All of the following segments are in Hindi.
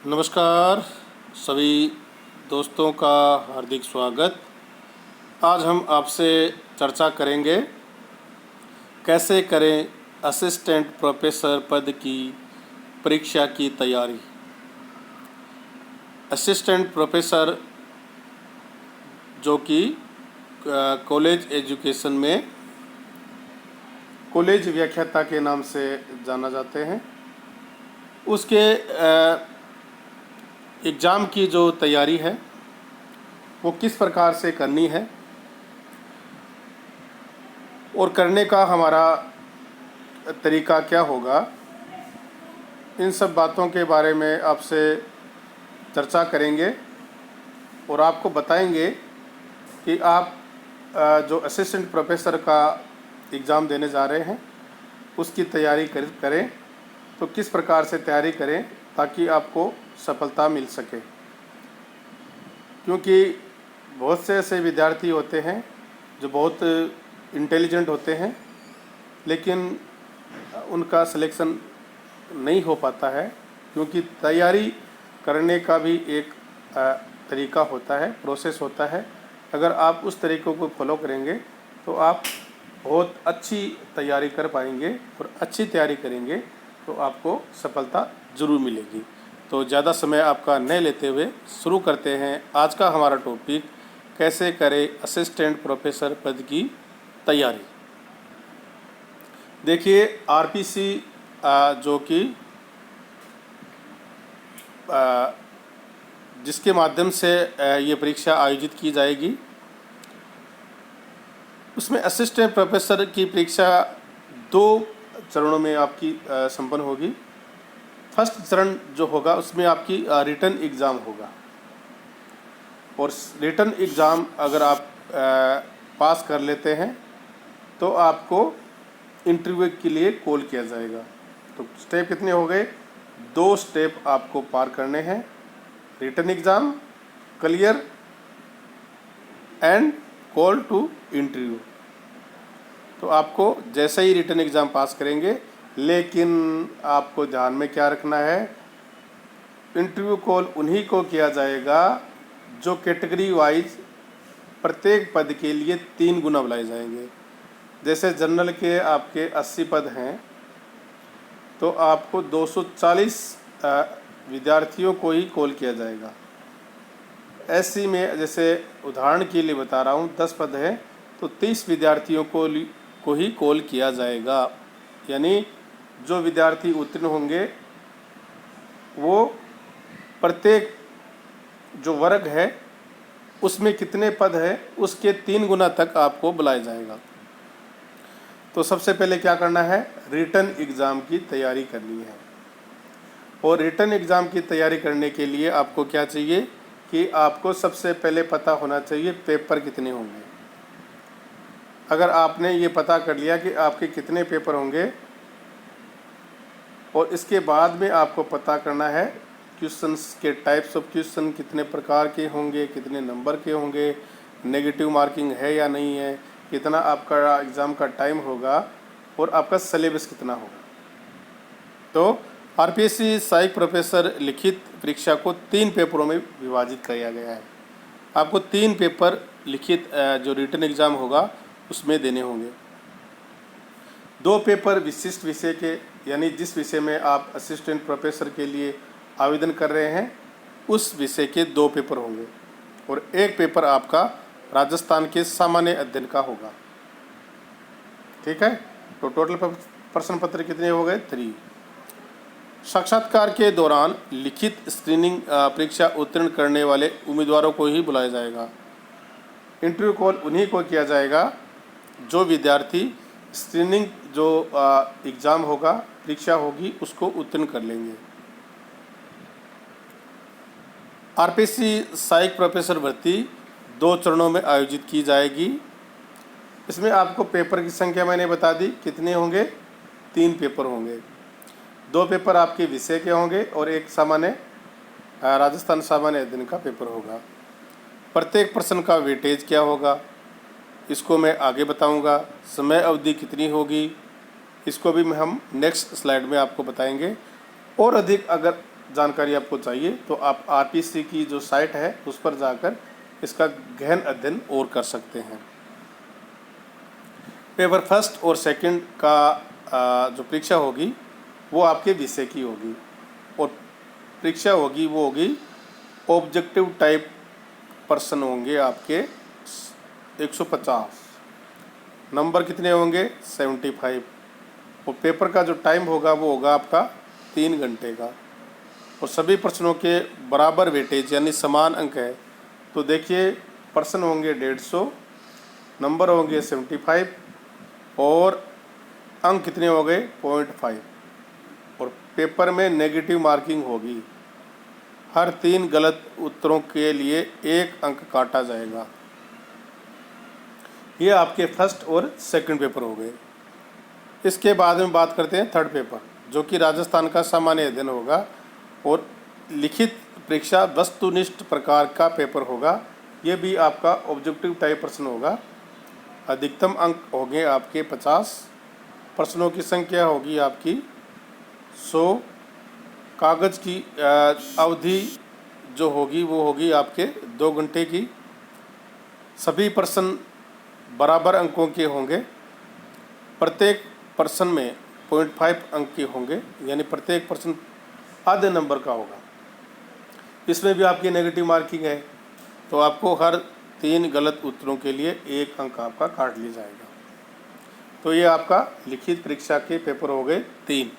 नमस्कार सभी दोस्तों का हार्दिक स्वागत। आज हम आपसे चर्चा करेंगे कैसे करें असिस्टेंट प्रोफेसर पद की परीक्षा की तैयारी। असिस्टेंट प्रोफेसर जो कि कॉलेज एजुकेशन में कॉलेज व्याख्याता के नाम से जाना जाते हैं, उसके एग्ज़ाम की जो तैयारी है वो किस प्रकार से करनी है और करने का हमारा तरीका क्या होगा, इन सब बातों के बारे में आपसे चर्चा करेंगे और आपको बताएंगे कि आप जो असिस्टेंट प्रोफेसर का एग्ज़ाम देने जा रहे हैं उसकी तैयारी करें तो किस प्रकार से तैयारी करें ताकि आपको सफलता मिल सके। क्योंकि बहुत से ऐसे विद्यार्थी होते हैं जो बहुत इंटेलिजेंट होते हैं लेकिन उनका सिलेक्शन नहीं हो पाता है, क्योंकि तैयारी करने का भी एक तरीका होता है, प्रोसेस होता है। अगर आप उस तरीक़ों को फॉलो करेंगे तो आप बहुत अच्छी तैयारी कर पाएंगे और अच्छी तैयारी करेंगे तो आपको सफलता ज़रूर मिलेगी। तो ज़्यादा समय आपका न लेते हुए शुरू करते हैं आज का हमारा टॉपिक, कैसे करें असिस्टेंट प्रोफेसर पद की तैयारी। देखिए, आरपीसी जो कि जिसके माध्यम से ये परीक्षा आयोजित की जाएगी, उसमें असिस्टेंट प्रोफेसर की परीक्षा 2 चरणों में आपकी संपन्न होगी। फर्स्ट चरण जो होगा उसमें आपकी रिटन एग्ज़ाम होगा और रिटन एग्ज़ाम अगर आप पास कर लेते हैं तो आपको इंटरव्यू के लिए कॉल किया जाएगा। तो स्टेप कितने हो गए? 2 स्टेप आपको पार करने हैं, written exam clear and call to interview. तो आपको जैसे ही रिटन एग्ज़ाम पास करेंगे, लेकिन आपको ध्यान में क्या रखना है, इंटरव्यू कॉल उन्हीं को किया जाएगा जो कैटेगरी वाइज प्रत्येक पद के लिए 3 गुना बुलाए जाएंगे। जैसे जनरल के आपके 80 पद हैं तो आपको 240 विद्यार्थियों को ही कॉल किया जाएगा। ऐसी में जैसे उदाहरण के लिए बता रहा हूँ, 10 पद हैं तो 30 विद्यार्थियों को ही कॉल किया जाएगा। यानी जो विद्यार्थी उत्तीर्ण होंगे वो प्रत्येक जो वर्ग है उसमें कितने पद है उसके 3 गुना तक आपको बुलाया जाएगा। तो सबसे पहले क्या करना है, रिटन एग्ज़ाम की तैयारी करनी है। और रिटन एग्ज़ाम की तैयारी करने के लिए आपको क्या चाहिए कि आपको सबसे पहले पता होना चाहिए पेपर कितने होंगे। अगर आपने ये पता कर लिया कि आपके कितने पेपर होंगे और इसके बाद में आपको पता करना है क्वेश्चंस के टाइप्स ऑफ क्वेश्चन कितने प्रकार के होंगे, कितने नंबर के होंगे, नेगेटिव मार्किंग है या नहीं है, कितना आपका एग्ज़ाम का टाइम होगा और आपका सिलेबस कितना होगा। तो आरपीएससी सहायक प्रोफेसर लिखित परीक्षा को 3 पेपरों में विभाजित किया गया है। आपको 3 पेपर लिखित जो रिटन एग्ज़ाम होगा उसमें देने होंगे। 2 पेपर विशिष्ट विषय के, यानी जिस विषय में आप असिस्टेंट प्रोफेसर के लिए आवेदन कर रहे हैं उस विषय के 2 पेपर होंगे और 1 पेपर आपका राजस्थान के सामान्य अध्ययन का होगा। ठीक है, तो टोटल प्रश्न पत्र कितने हो गए? 3। साक्षात्कार के दौरान लिखित स्क्रीनिंग परीक्षा उत्तीर्ण करने वाले उम्मीदवारों को ही बुलाया जाएगा। इंटरव्यू कॉल उन्हीं को किया जाएगा जो विद्यार्थी स्क्रीनिंग जो एग्ज़ाम होगा, परीक्षा होगी, उसको उत्तीर्ण कर लेंगे। आरपीएससी सहायक प्रोफेसर भर्ती 2 चरणों में आयोजित की जाएगी। इसमें आपको पेपर की संख्या मैंने बता दी, कितने होंगे? 3 पेपर होंगे। 2 पेपर आपके विषय के होंगे और 1 सामान्य राजस्थान सामान्य अध्ययन का पेपर होगा। प्रत्येक प्रश्न का वेटेज क्या होगा इसको मैं आगे बताऊंगा। समय अवधि कितनी होगी इसको भी हम नेक्स्ट स्लाइड में आपको बताएंगे। और अधिक अगर जानकारी आपको चाहिए तो आप आरपीसी की जो साइट है उस पर जाकर इसका गहन अध्ययन और कर सकते हैं। पेपर फर्स्ट और सेकंड का जो परीक्षा होगी वो आपके विषय की होगी और परीक्षा होगी वो होगी ऑब्जेक्टिव टाइप प्रश्न होंगे आपके 150, नंबर कितने होंगे 75 और पेपर का जो टाइम होगा वो होगा आपका 3 घंटे का और सभी प्रश्नों के बराबर वेटेज यानी समान अंक है। तो देखिए प्रश्न होंगे 150, नंबर होंगे 75 और अंक कितने हो गए 0.5 और पेपर में नेगेटिव मार्किंग होगी। हर 3 गलत उत्तरों के लिए 1 अंक काटा जाएगा। ये आपके फर्स्ट और सेकंड पेपर हो गए। इसके बाद में बात करते हैं थर्ड पेपर, जो कि राजस्थान का सामान्य अध्ययन होगा और लिखित परीक्षा वस्तुनिष्ठ प्रकार का पेपर होगा। ये भी आपका ऑब्जेक्टिव टाइप प्रश्न होगा। अधिकतम अंक होंगे आपके 50, प्रश्नों की संख्या होगी आपकी 100, कागज़ की अवधि जो होगी वो होगी आपके 2 घंटे की। सभी प्रश्न बराबर अंकों के होंगे। प्रत्येक प्रश्न में 0.5 अंक के होंगे यानी प्रत्येक प्रश्न आधे नंबर का होगा। इसमें भी आपकी नेगेटिव मार्किंग है तो आपको हर 3 गलत उत्तरों के लिए 1 अंक आपका काट लिया जाएगा। तो ये आपका लिखित परीक्षा के पेपर हो गए 3।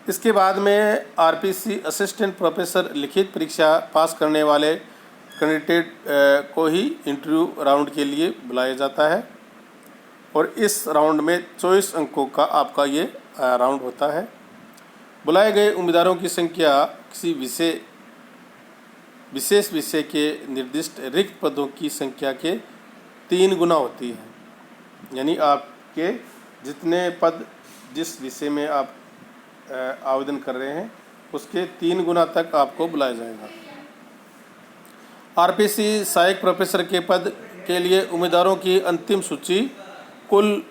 इसके बाद में आरपीसी असिस्टेंट प्रोफेसर लिखित परीक्षा पास करने वाले कैंडिडेट को ही इंटरव्यू राउंड के लिए बुलाया जाता है और इस राउंड में 24 अंकों का आपका ये राउंड होता है। बुलाए गए उम्मीदवारों की संख्या किसी विशेष विषय के निर्दिष्ट रिक्त पदों की संख्या के 3 गुना होती है। यानी आपके जितने पद जिस विषय में आप आवेदन कर रहे हैं उसके 3 गुना तक आपको बुलाया जाएगा। आरपीसी सहायक प्रोफेसर के पद के लिए उम्मीदवारों की अंतिम सूची कुल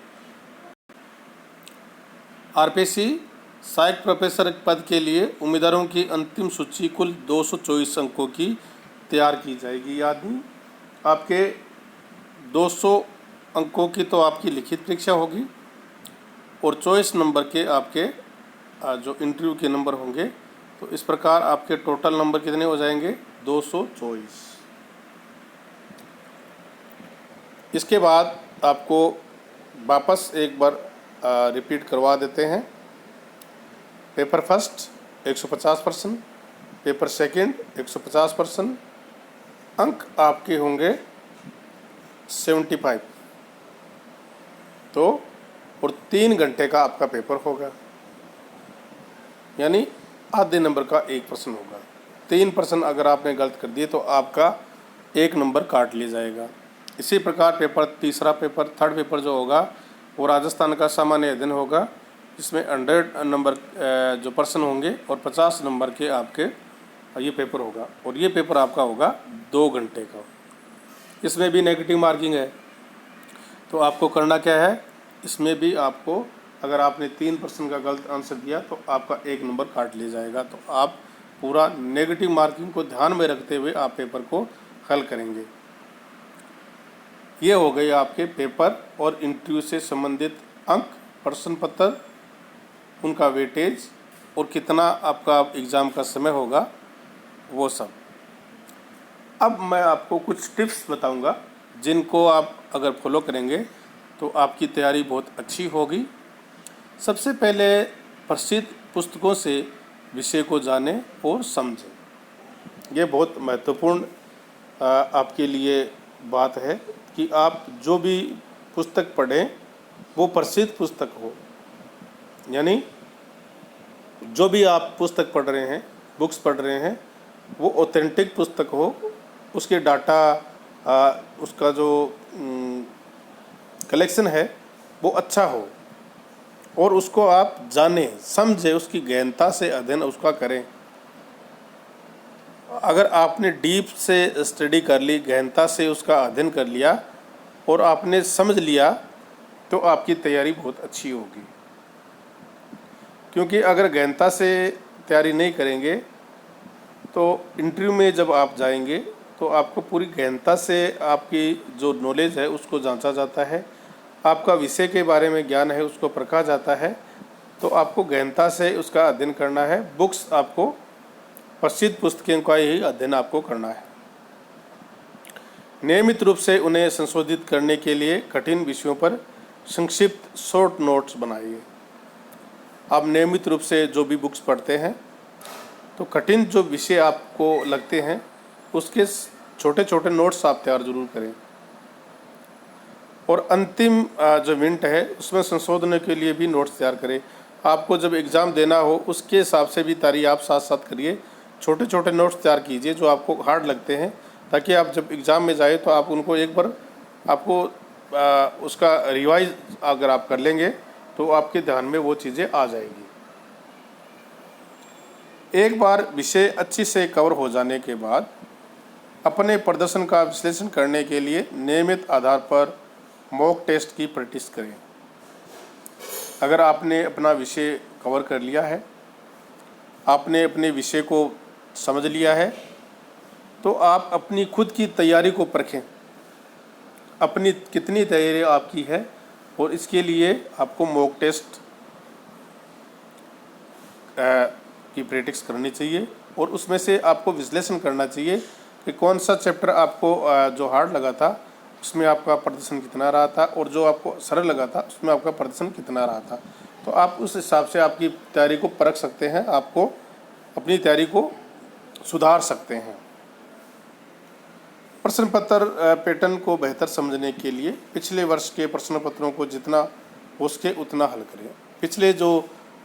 आरपीसी सहायक प्रोफेसर पद के लिए उम्मीदवारों की अंतिम सूची कुल 224 अंकों की तैयार की जाएगी। यानी आपके 200 अंकों की तो आपकी लिखित परीक्षा होगी और 24 नंबर के आपके जो इंटरव्यू के नंबर होंगे। तो इस प्रकार आपके टोटल नंबर कितने हो जाएंगे 224। इसके बाद आपको वापस एक बार रिपीट करवा देते हैं। पेपर फर्स्ट 150 प्रश्न, पेपर सेकंड 150 प्रश्न, अंक आपके होंगे 75 तो और 3 घंटे का आपका पेपर होगा यानी आधे नंबर का 1 प्रश्न होगा। 3 प्रश्न अगर आपने गलत कर दिए तो आपका 1 नंबर काट लिया जाएगा। इसी प्रकार पेपर तीसरा पेपर थर्ड पेपर जो होगा वो राजस्थान का सामान्य अध्ययन होगा, जिसमें 100 नंबर जो प्रश्न होंगे और 50 नंबर के आपके ये पेपर होगा और ये पेपर आपका होगा 2 घंटे का। इसमें भी नेगेटिव मार्किंग है तो आपको करना क्या है, इसमें भी आपको अगर आपने 3 प्रश्न का गलत आंसर दिया तो आपका 1 नंबर काट लिया जाएगा। तो आप पूरा नेगेटिव मार्किंग को ध्यान में रखते हुए आप पेपर को हल करेंगे। ये हो गए आपके पेपर और इंटरव्यू से संबंधित अंक, प्रश्न पत्र, उनका वेटेज और कितना आपका एग्ज़ाम का समय होगा वो सब। अब मैं आपको कुछ टिप्स बताऊंगा जिनको आप अगर फॉलो करेंगे तो आपकी तैयारी बहुत अच्छी होगी। सबसे पहले प्रसिद्ध पुस्तकों से विषय को जानें और समझें। ये बहुत महत्वपूर्ण आपके लिए बात है कि आप जो भी पुस्तक पढ़ें वो प्रसिद्ध पुस्तक हो। यानी जो भी आप पुस्तक पढ़ रहे हैं, बुक्स पढ़ रहे हैं, वो ऑथेंटिक पुस्तक हो, उसके डाटा उसका जो कलेक्शन है वो अच्छा हो और उसको आप जानें, समझें, उसकी गहनता से अध्ययन उसका करें। अगर आपने डीप से स्टडी कर ली, गहनता से उसका अध्ययन कर लिया और आपने समझ लिया तो आपकी तैयारी बहुत अच्छी होगी। क्योंकि अगर गहनता से तैयारी नहीं करेंगे तो इंटरव्यू में जब आप जाएंगे तो आपको पूरी गहनता से आपकी जो नॉलेज है उसको जांचा जाता है, आपका विषय के बारे में ज्ञान है उसको परखा जाता है। तो आपको गहनता से उसका अध्ययन करना है। बुक्स आपको प्रसिद्ध पुस्तकों का ही अध्ययन आपको करना है। नियमित रूप से उन्हें संशोधित करने के लिए कठिन विषयों पर संक्षिप्त शॉर्ट नोट्स बनाइए। आप नियमित रूप से जो भी बुक्स पढ़ते हैं तो कठिन जो विषय आपको लगते हैं उसके छोटे छोटे नोट्स आप तैयार जरूर करें। और अंतिम जो मिनट है उसमें संशोधन के लिए भी नोट्स तैयार करें। आपको जब एग्ज़ाम देना हो उसके हिसाब से भी तैयारी आप साथ साथ करिए। छोटे छोटे नोट्स तैयार कीजिए जो आपको हार्ड लगते हैं, ताकि आप जब एग्ज़ाम में जाए तो आप उनको एक बार आपको उसका रिवाइज अगर आप कर लेंगे तो आपके ध्यान में वो चीज़ें आ जाएगी। एक बार विषय अच्छी से कवर हो जाने के बाद अपने प्रदर्शन का विश्लेषण करने के लिए नियमित आधार पर मॉक टेस्ट की प्रैक्टिस करें। अगर आपने अपना विषय कवर कर लिया है, आपने अपने विषय को समझ लिया है, तो आप अपनी खुद की तैयारी को परखें, अपनी कितनी तैयारी आपकी है। और इसके लिए आपको मॉक टेस्ट की प्रैक्टिस करनी चाहिए और उसमें से आपको विश्लेषण करना चाहिए कि कौन सा चैप्टर आपको जो हार्ड लगा था उसमें आपका प्रदर्शन कितना रहा था और जो आपको सरल लगा था उसमें आपका प्रदर्शन कितना रहा था। तो आप उस हिसाब से आपकी तैयारी को परख सकते हैं, आपको अपनी तैयारी को सुधार सकते हैं। प्रश्न पत्र पैटर्न को बेहतर समझने के लिए पिछले वर्ष के प्रश्न पत्रों को जितना हो सके उतना हल करें। पिछले जो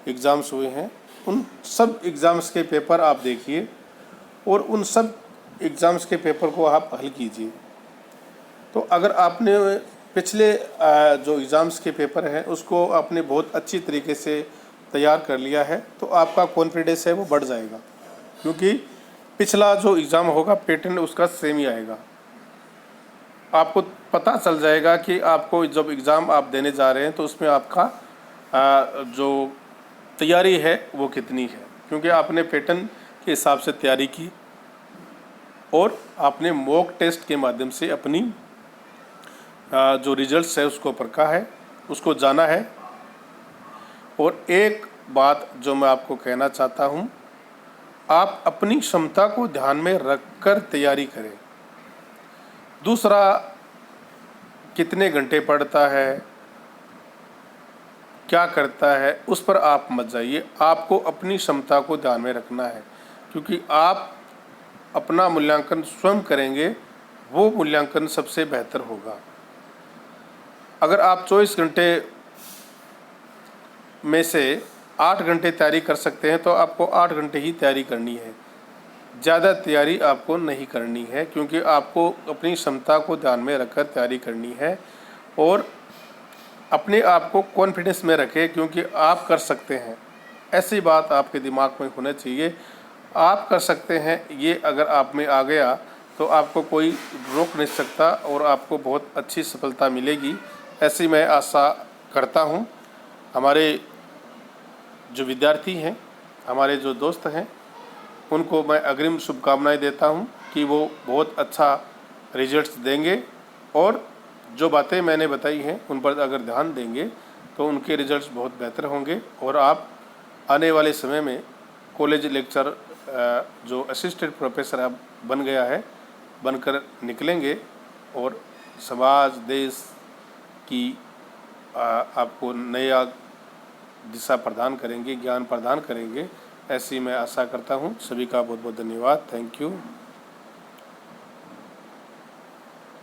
एग्ज़ाम्स हुए हैं उन सब एग्ज़ाम्स के पेपर आप देखिए और उन सब एग्ज़ाम्स के पेपर को आप हल कीजिए। तो अगर आपने पिछले जो एग्ज़ाम्स के पेपर हैं उसको आपने बहुत अच्छी तरीके से तैयार कर लिया है तो आपका कॉन्फिडेंस है वो बढ़ जाएगा, क्योंकि पिछला जो एग्ज़ाम होगा पैटर्न उसका सेम ही आएगा। आपको पता चल जाएगा कि आपको जब एग्ज़ाम आप देने जा रहे हैं तो उसमें आपका जो तैयारी है वो कितनी है, क्योंकि आपने पैटर्न के हिसाब से तैयारी की और आपने मॉक टेस्ट के माध्यम से अपनी जो रिजल्ट्स है उसको परखा है, उसको जाना है। और एक बात जो मैं आपको कहना चाहता हूँ, आप अपनी क्षमता को ध्यान में रखकर तैयारी करें। दूसरा कितने घंटे पढ़ता है, क्या करता है, उस पर आप मत जाइए। आपको अपनी क्षमता को ध्यान में रखना है, क्योंकि आप अपना मूल्यांकन स्वयं करेंगे, वो मूल्यांकन सबसे बेहतर होगा। अगर आप 24 घंटे में से 8 घंटे तैयारी कर सकते हैं तो आपको 8 घंटे ही तैयारी करनी है, ज़्यादा तैयारी आपको नहीं करनी है, क्योंकि आपको अपनी क्षमता को ध्यान में रखकर तैयारी करनी है। और अपने आप को कॉन्फिडेंस में रखें, क्योंकि आप कर सकते हैं, ऐसी बात आपके दिमाग में होना चाहिए। आप कर सकते हैं, ये अगर आप में आ गया तो आपको कोई रोक नहीं सकता और आपको बहुत अच्छी सफलता मिलेगी, ऐसी मैं आशा करता हूँ। हमारे जो विद्यार्थी हैं, हमारे जो दोस्त हैं, उनको मैं अग्रिम शुभकामनाएं देता हूं कि वो बहुत अच्छा रिजल्ट्स देंगे और जो बातें मैंने बताई हैं उन पर अगर ध्यान देंगे तो उनके रिजल्ट्स बहुत बेहतर होंगे और आप आने वाले समय में कॉलेज लेक्चर जो असिस्टेंट प्रोफेसर अब बन गया है, बनकर निकलेंगे और समाज देश की आपको नया दिशा प्रदान करेंगे, ज्ञान प्रदान करेंगे, ऐसी मैं आशा करता हूँ। सभी का बहुत बहुत धन्यवाद। Thank you.